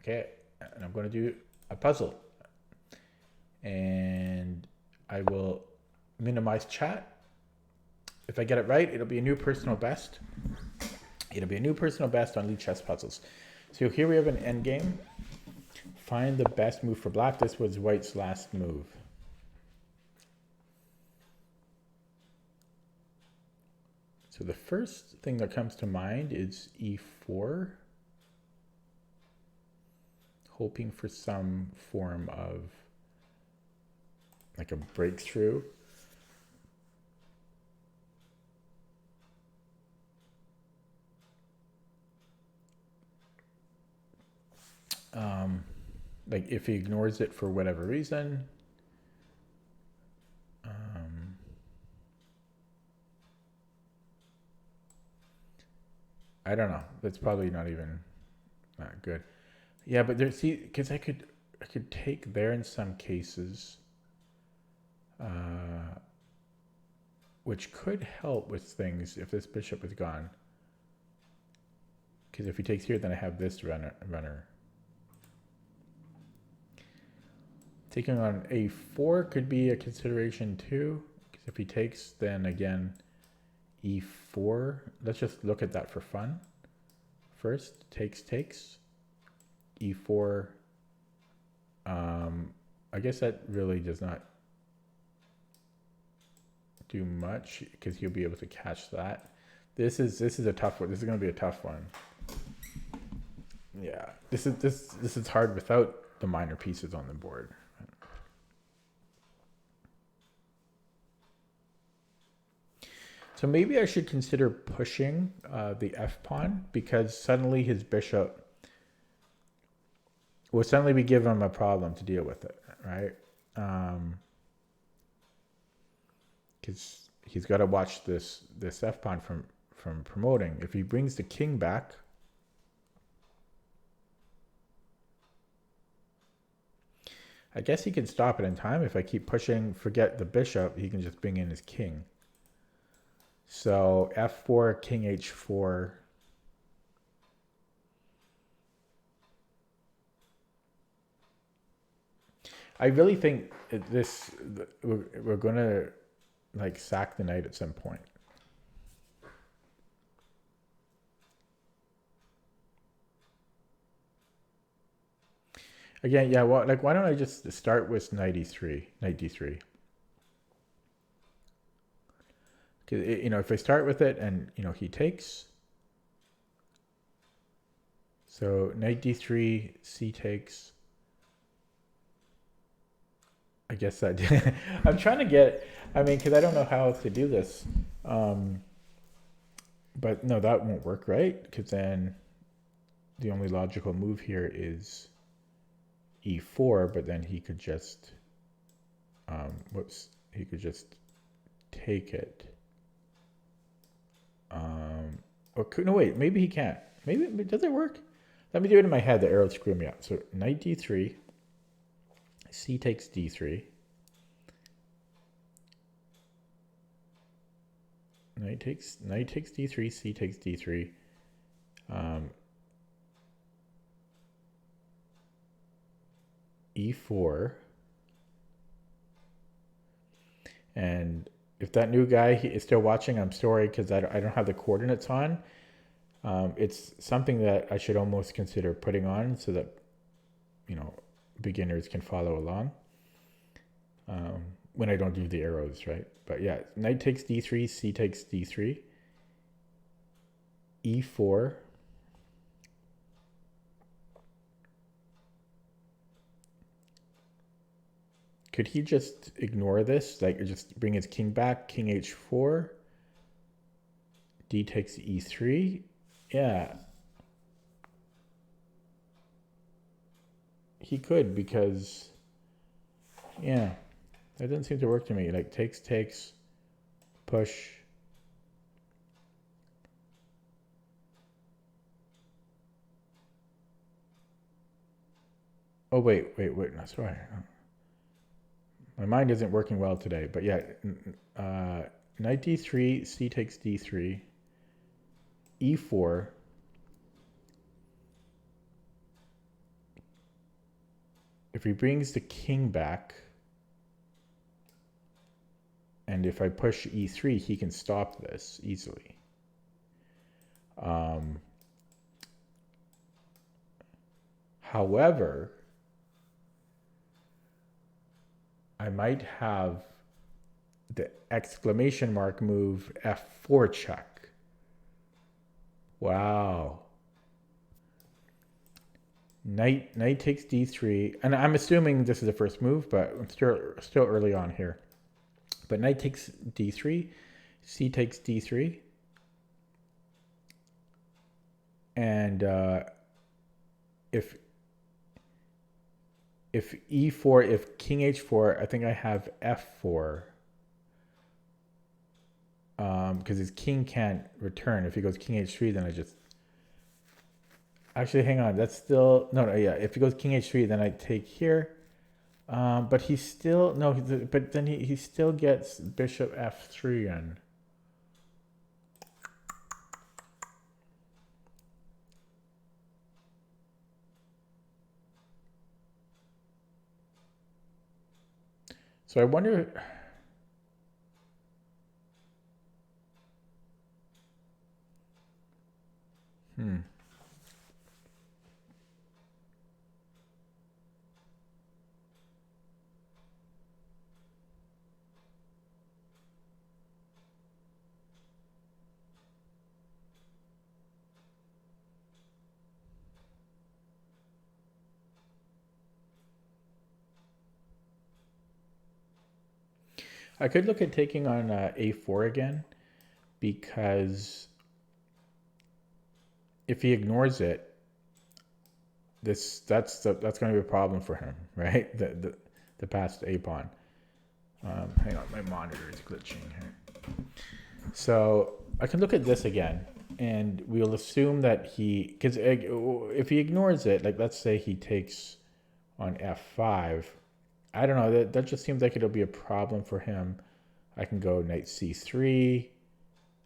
Okay, and I'm going to do a puzzle. And I will minimize chat. If I get it right, it'll be a new personal best. It'll be a new personal best on Lichess Puzzles. So here we have an endgame. Find the best move for black. This was white's last move. So the first thing that comes to mind is e4, hoping for some form of like a breakthrough. Like if he ignores it for whatever reason, I don't know. That's probably not even that good. Yeah, but there, see, because I could take there in some cases, which could help with things if this bishop is gone. Because if he takes here, then I have this runner. Taking on a4 could be a consideration too. Because if he takes, then again, e4. Let's just look at that for fun. First, takes. E4. I guess that really does not do much because he'll be able to catch that. This is a tough one. This is going to be a tough one. Yeah, this is hard without the minor pieces on the board. So maybe I should consider pushing the f pawn because suddenly his bishop will suddenly be given him a problem to deal with it, right? Because he's got to watch this f pawn from promoting. If he brings the king back, I guess he can stop it in time. If I keep pushing, forget the bishop, he can just bring in his king. So f4, king h4. I really think we're going to like sack the knight at some point. Again, yeah, well, like why don't I just start with knight e3, knight d3? Because if I start with it and he takes, so knight d3, c takes. I guess that I'm trying to get. I mean, because I don't know how else to do this. But no, that won't work, right? Because then the only logical move here is e4, but then he could just, he could just take it. Or no, wait, maybe he can't. Maybe, does it work? Let me do it in my head. The arrows screw me up. So knight d3, c takes d3. Knight takes d3, c takes d3. E4. And if that new guy is still watching, I'm sorry because I don't have the coordinates on. It's something that I should almost consider putting on so that beginners can follow along when I don't do the arrows, right? But yeah, knight takes d3, c takes d3, e4. Could he just ignore this? Like just bring his king back, king h4, d takes e3. Yeah. He could because, yeah, that doesn't seem to work to me. Like takes, push. Oh, wait, no, sorry. My mind isn't working well today, but yeah, knight d3, c takes d3, e4, if he brings the king back, and if I push e3, he can stop this easily. However, I might have the exclamation mark move f4 check. Wow. Knight takes d3, and I'm assuming this is the first move, but I'm still early on here. But knight takes d3, c takes d3, and if e4, if king h4, I think I have f4, because his king can't return. If he goes king h3, then I just actually hang on. That's still no yeah. If he goes king h3, then I take here. But he still no. But then he still gets bishop f3 in. So I wonder. I could look at taking on a4 again, because if he ignores it, that's going to be a problem for him, right? The passed a pawn. Hang on, my monitor is glitching here. So I can look at this again, and we'll assume that because if he ignores it, like let's say he takes on f5, I don't know, that just seems like it'll be a problem for him. I can go knight c3,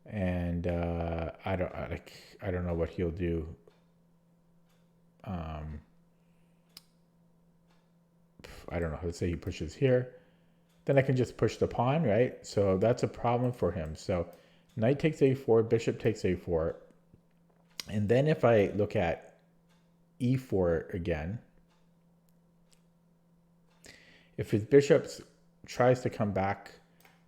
and I don't know what he'll do. I don't know. Let's say he pushes here, then I can just push the pawn, right? So that's a problem for him. So knight takes a4, bishop takes a4, and then if I look at e4 again, if his bishop tries to come back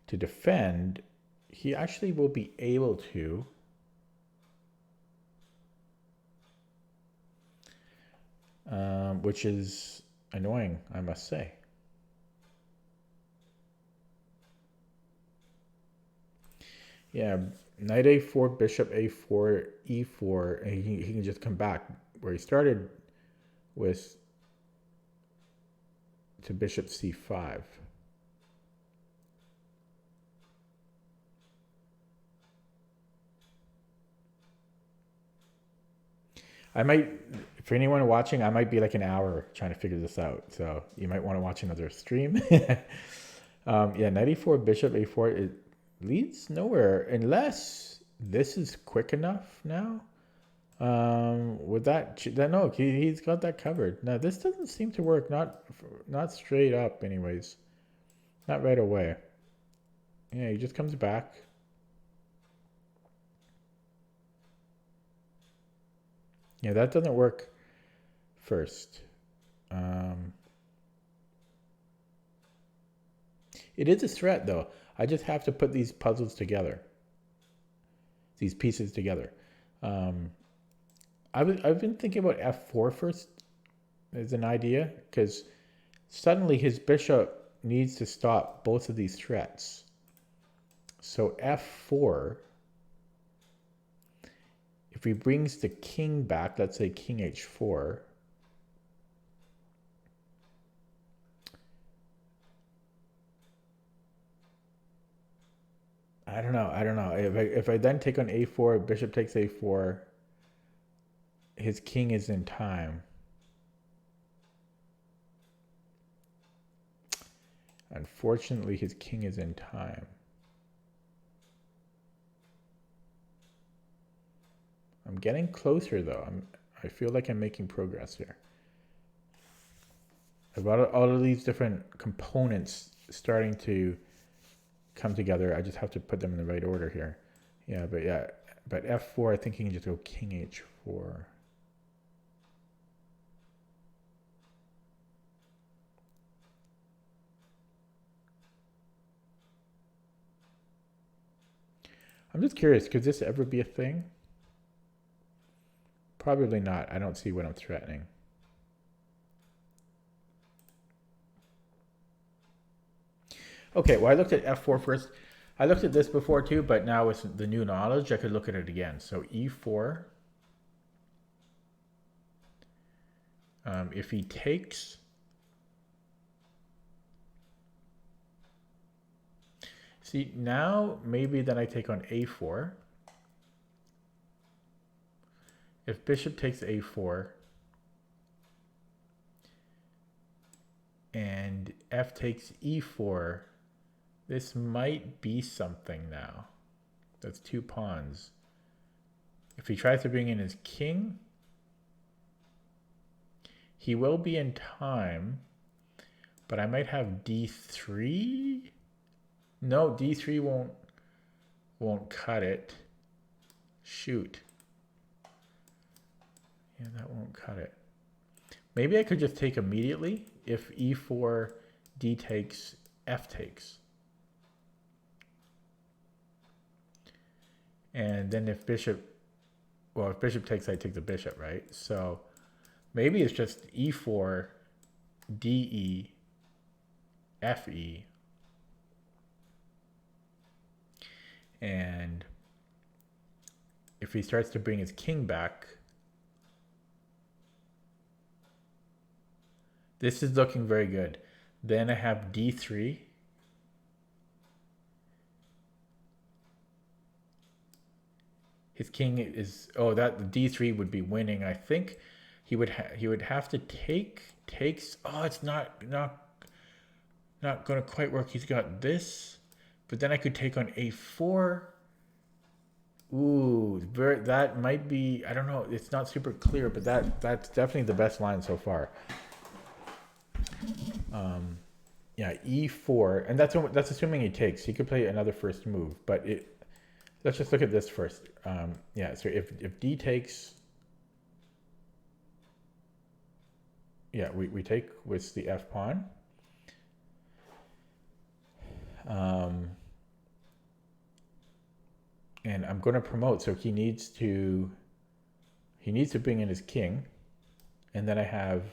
to defend, he actually will be able to which is annoying, I must say. Yeah, knight a4, bishop a4, e4, and he can just come back where he started with to bishop c5. I might, for anyone watching, I might be like an hour trying to figure this out. So you might want to watch another stream. Yeah, knight e4, bishop a4, it leads nowhere unless this is quick enough now. With that, no, he's got that covered. Now this doesn't seem to work. Not straight up, anyways. Not right away. Yeah, he just comes back. Yeah, that doesn't work first. It is a threat, though. I just have to put these puzzles together. These pieces together. I've been thinking about f4 first as an idea, because suddenly his bishop needs to stop both of these threats. So f4, if he brings the king back, let's say king h4, I don't know. If I then take on a4, bishop takes a4, his king is in time. Unfortunately, his king is in time. I'm getting closer, though. I feel like I'm making progress here. About all of these different components starting to come together. I just have to put them in the right order here. But f4, I think he can just go king h4. I'm just curious, could this ever be a thing? Probably not. I don't see what I'm threatening. Okay, well, I looked at f4 first. I looked at this before too, but now with the new knowledge, I could look at it again. So e4. If he takes, see, now maybe then I take on a4. If bishop takes a4 and f takes e4, this might be something now. That's 2 pawns. If he tries to bring in his king, he will be in time, but I might have d3. No, d3 won't cut it. Shoot. Yeah, that won't cut it. Maybe I could just take immediately if e4, d takes, f takes. And then if bishop takes, I take the bishop, right? So maybe it's just e4, de, fe. And if he starts to bring his king back, this is looking very good. Then I have d3. His king is, oh, that d3 would be winning. I think he would have to takes. Oh, it's not going to quite work. He's got this, but then I could take on a4. Ooh, that might be, I don't know. It's not super clear, but that's definitely the best line so far. Yeah, e4, and that's assuming he takes. He could play another first move, but let's just look at this first. Yeah, so if d takes, yeah, we take with the f pawn. And I'm going to promote, so he needs to bring in his king, and then I have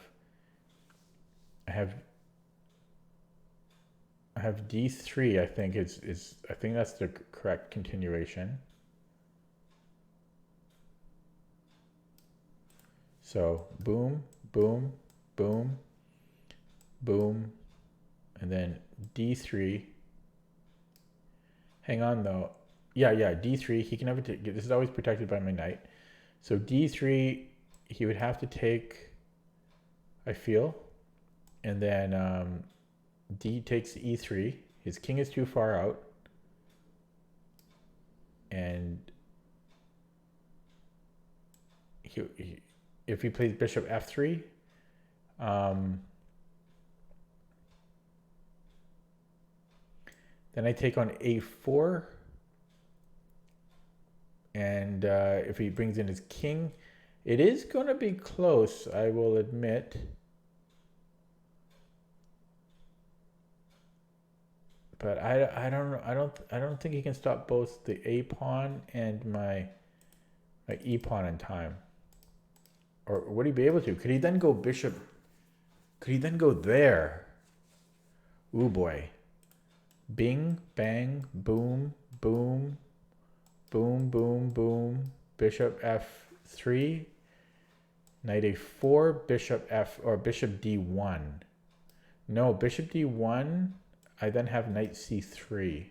d3. I think I think that's the correct continuation. So boom, boom, boom, boom, and then d3. Hang on though. Yeah, d3. He can never take. This is always protected by my knight. So d3, he would have to take, I feel, and then d takes e3. His king is too far out, and if he plays bishop f3, then I take on a4, and if he brings in his king, it is going to be close, I will admit. But I don't think he can stop both the a pawn and my e pawn in time. Or would he be able to? Could he then go bishop? Could he then go there? Ooh boy. Bing, bang, boom, boom, boom, boom, boom. Bishop f3. Knight a4, bishop f, or bishop d1. No, bishop d1. I then have knight c3.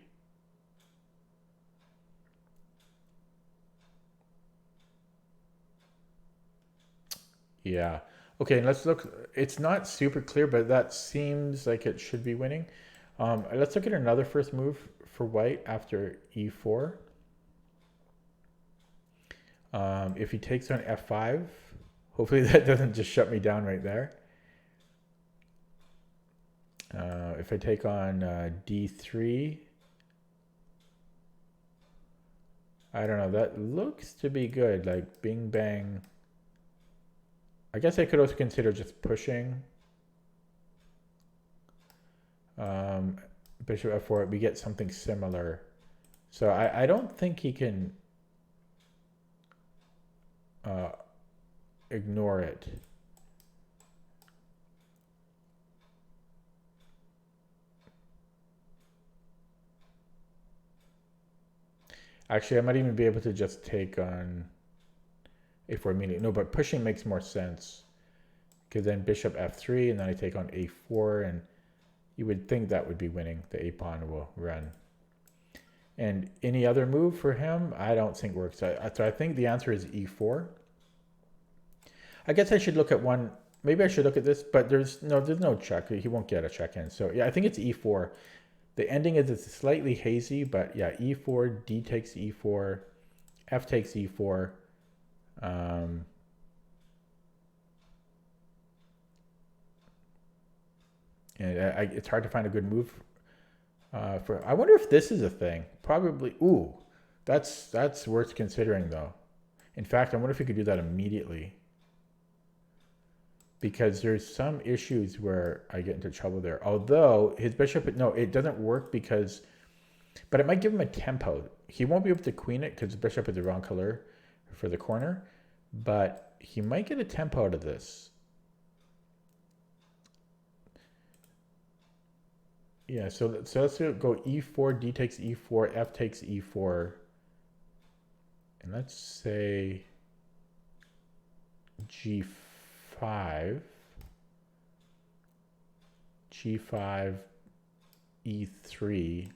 Yeah. Okay, let's look. It's not super clear, but that seems like it should be winning. Let's look at another first move for white after e4. If he takes on f5, hopefully that doesn't just shut me down right there. If I take on d3, I don't know, that looks to be good, like bing bang. I guess I could also consider just pushing. Bishop f4, we get something similar. So I don't think he can ignore it. Actually, I might even be able to just take on a4 immediately. No, but pushing makes more sense. Because then bishop f3, and then I take on a4, and you would think that would be winning. The a pawn will run. And any other move for him, I don't think works. So I think the answer is e4. I guess I should look at one. Maybe I should look at this, but there's no check. He won't get a check in. So yeah, I think it's e4. The ending is it's slightly hazy, but yeah, e4, d takes e4, f takes e4. And it's hard to find a good move. I wonder if this is a thing. Probably. Ooh, that's worth considering though. In fact, I wonder if you could do that immediately. Because there's some issues where I get into trouble there. Although his bishop, no, it doesn't work because, but it might give him a tempo. He won't be able to queen it because the bishop is the wrong color for the corner, but he might get a tempo out of this. Yeah, so let's go e4, d takes e4, f takes e4, and let's say g5, g5, e3.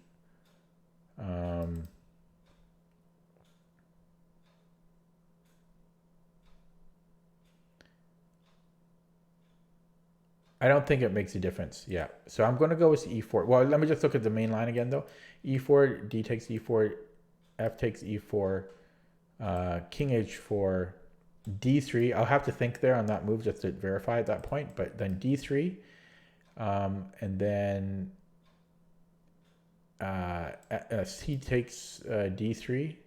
I don't think it makes a difference. Yeah. So I'm going to go with e4. Well, let me just look at the main line again, though. e4, d takes e4, f takes e4, king h4, d3. I'll have to think there on that move just to verify at that point. But then d3, and then c takes d3,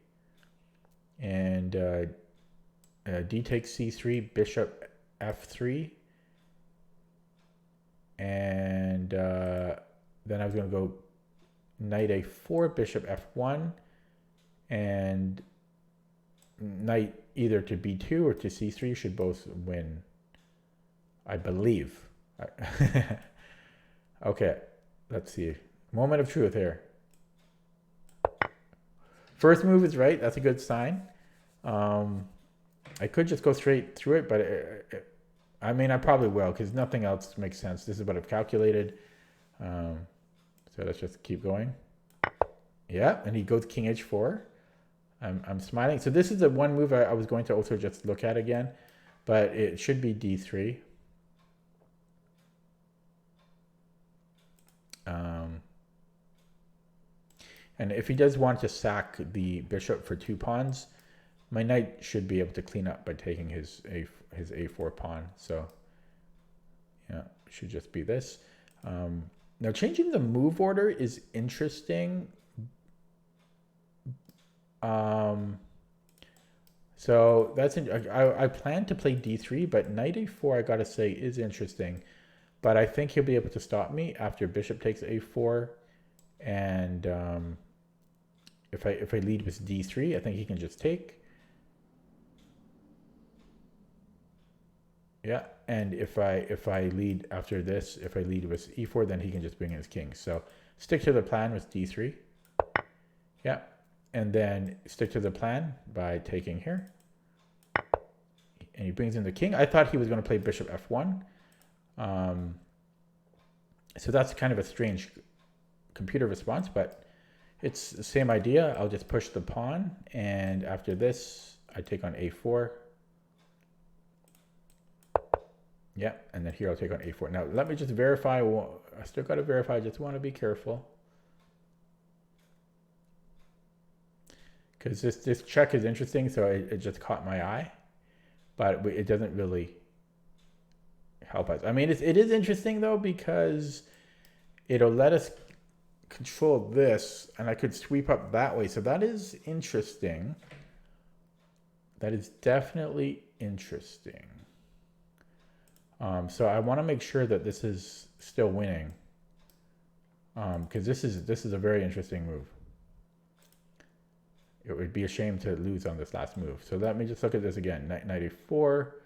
and d takes c3, bishop f3. And then I was going to go knight a4, bishop f1, and knight either to b2 or to c3 should both win, I believe. Okay, let's see. Moment of truth here. First move is right. That's a good sign. I could just go straight through it, but I mean, I probably will because nothing else makes sense. This is what I've calculated. So let's just keep going. Yeah, and he goes king h4. I'm smiling. So this is the one move I was going to also just look at again, but it should be d3. And if he does want to sack the bishop for 2 pawns, my knight should be able to clean up by taking his a4 pawn. So yeah, it should just be this. Now changing the move order is interesting. So that's I plan to play d3, but knight a4 I gotta say is interesting. But I think he'll be able to stop me after bishop takes a4, and if I lead with d3, I think he can just take. Yeah, and if I lead after this, if I lead with e4, then he can just bring in his king. So stick to the plan with d3. Yeah, and then stick to the plan by taking here. And he brings in the king. I thought he was going to play bishop f1. So that's kind of a strange computer response, but it's the same idea. I'll just push the pawn, and after this, I take on a4. Yeah, and then here I'll take on a4. Now, let me just verify. I still got to verify. I just want to be careful. Because this check is interesting, so it just caught my eye. But it doesn't really help us. I mean, it is interesting, though, because it'll let us control this, and I could sweep up that way. So that is interesting. That is definitely interesting. So I want to make sure that this is still winning, because this is a very interesting move. It would be a shame to lose on this last move. So let me just look at this again. Knight 94.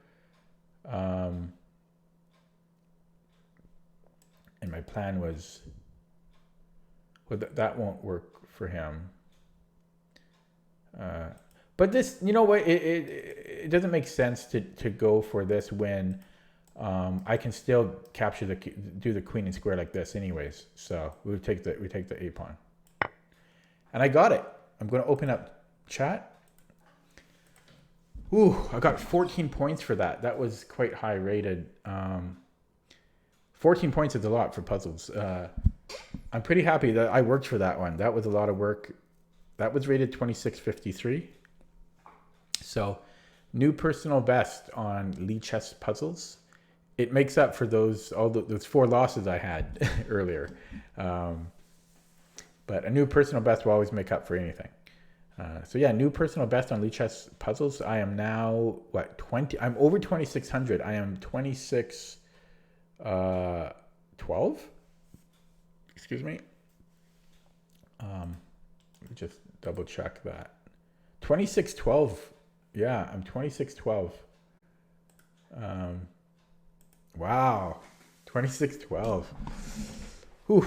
And my plan was, well, that won't work for him. But this, you know what? It doesn't make sense to go for this when I can still capture do the queen and square like this, anyways. So we take the a pawn, and I got it. I'm going to open up chat. Ooh, I got 14 points for that. That was quite high rated. 14 points is a lot for puzzles. I'm pretty happy that I worked for that one. That was a lot of work. That was rated 2653. So, new personal best on Lichess Puzzles. It makes up for those 4 losses I had earlier. But a new personal best will always make up for anything. So yeah, new personal best on Lichess Puzzles. I am now, what, 20? I'm over 2,600. I am 2612. Excuse me. Let me just double check that. 2612. Yeah, I'm 2612. Wow. 2612. Whew.